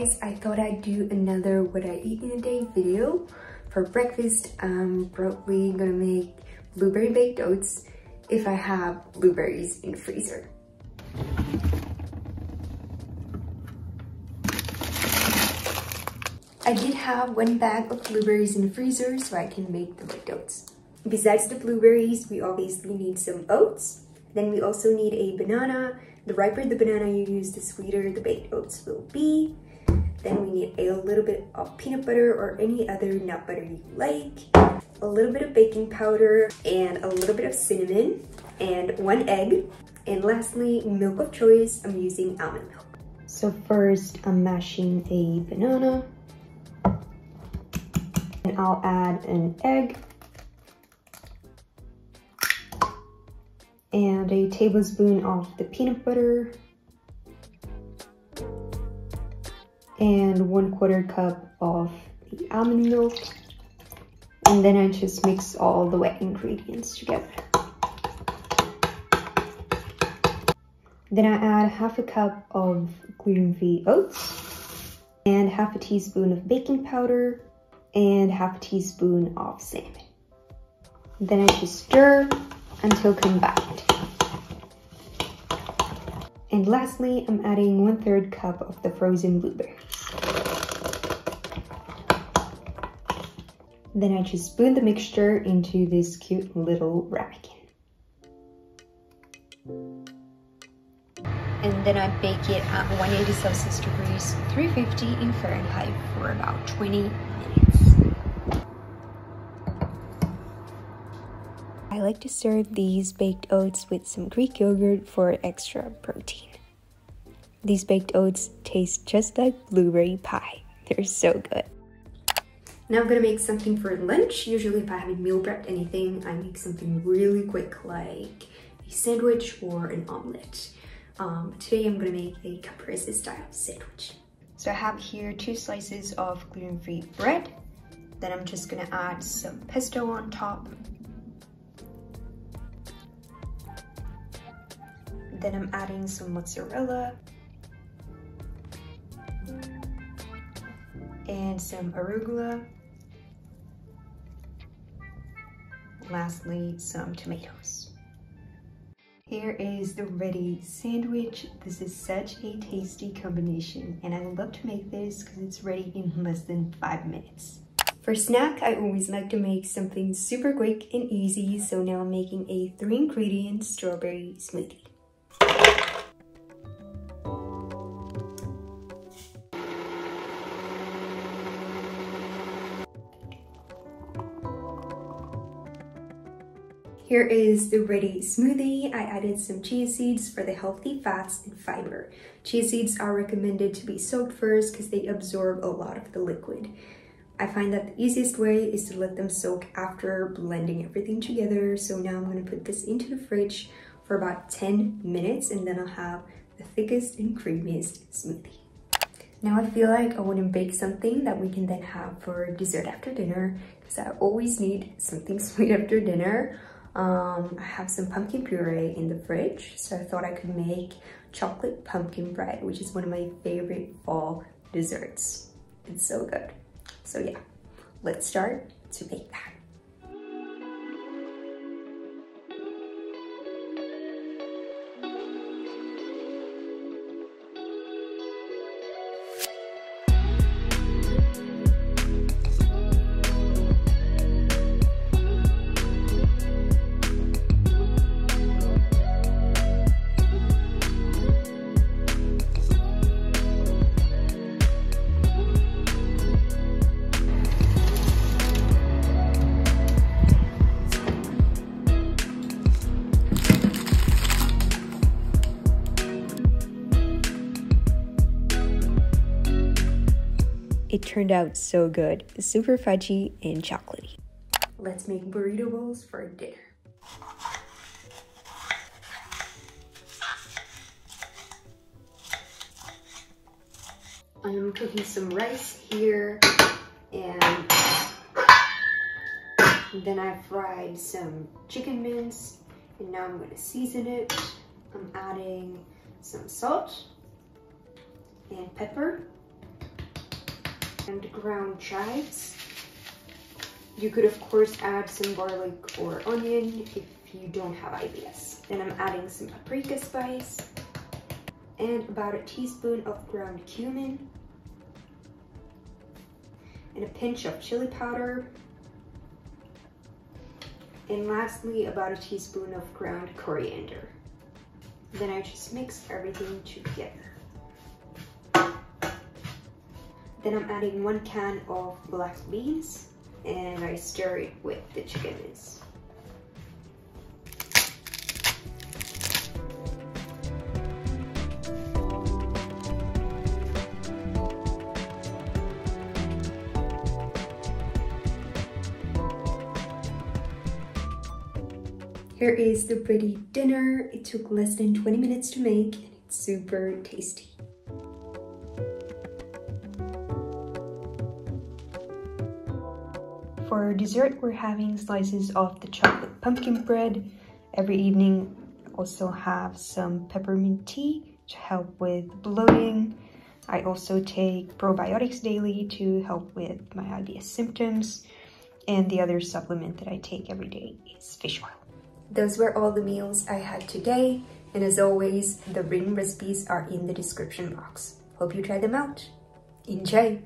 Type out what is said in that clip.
guys, I thought I'd do another what I eat in a day video. For breakfast, I'm probably gonna make blueberry baked oats if I have blueberries in the freezer. I did have 1 bag of blueberries in the freezer so I can make the baked oats. Besides the blueberries, we obviously need some oats. Then we also need a banana. The riper the banana you use, the sweeter the baked oats will be. Then we need a little bit of peanut butter or any other nut butter you like. A little bit of baking powder and a little bit of cinnamon and 1 egg. And lastly, milk of choice. I'm using almond milk. So first, I'm mashing a banana. And I'll add an egg. And a tablespoon of the peanut butter. And 1/4 cup of the almond milk. And then I just mix all the wet ingredients together. Then I add 1/2 cup of gluten-free oats and 1/2 teaspoon of baking powder and 1/2 teaspoon of cinnamon. Then I just stir until combined. And lastly, I'm adding 1/3 cup of the frozen blueberries. Then I just spoon the mixture into this cute little ramekin. And then I bake it at 180 Celsius degrees, 350 in Fahrenheit for about 20 minutes. I like to serve these baked oats with some Greek yogurt for extra protein. These baked oats taste just like blueberry pie. They're so good. Now I'm gonna make something for lunch. Usually if I haven't meal prepped anything, I make something really quick like a sandwich or an omelet. Today I'm gonna make a Caprese style sandwich. So I have here 2 slices of gluten-free bread. Then I'm just gonna add some pesto on top. Then I'm adding some mozzarella and some arugula. Lastly, some tomatoes. Here is the ready sandwich. This is such a tasty combination and I love to make this because it's ready in less than 5 minutes. For snack, I always like to make something super quick and easy, so now I'm making a 3-ingredient strawberry smoothie. Here is the ready smoothie. I added some chia seeds for the healthy fats and fiber. Chia seeds are recommended to be soaked first because they absorb a lot of the liquid. I find that the easiest way is to let them soak after blending everything together. So now I'm going to put this into the fridge for about 10 minutes and then I'll have the thickest and creamiest smoothie. Now I feel like I want to bake something that we can then have for dessert after dinner because I always need something sweet after dinner. I have some pumpkin puree in the fridge, so I thought I could make chocolate pumpkin bread, which is one of my favorite fall desserts. It's so good. So yeah, let's start to make that. It turned out so good, super fudgy and chocolatey. Let's make burrito bowls for dinner. I'm cooking some rice here and then I fried some chicken mince and now I'm going to season it. I'm adding some salt and pepper. and ground chives. You could of course add some garlic or onion if you don't have IBS. Then I'm adding some paprika spice and about a teaspoon of ground cumin and a pinch of chili powder. And lastly, about a teaspoon of ground coriander. Then I just mix everything together. Then I'm adding 1 can of black beans and I stir it with the chicken mince. Here is the pretty dinner. It took less than 20 minutes to make and it's super tasty. For dessert, we're having slices of the chocolate pumpkin bread. Every evening, I also have some peppermint tea to help with bloating. I also take probiotics daily to help with my IBS symptoms. And the other supplement that I take every day is fish oil. Those were all the meals I had today. And as always, the written recipes are in the description box. Hope you try them out. Enjoy!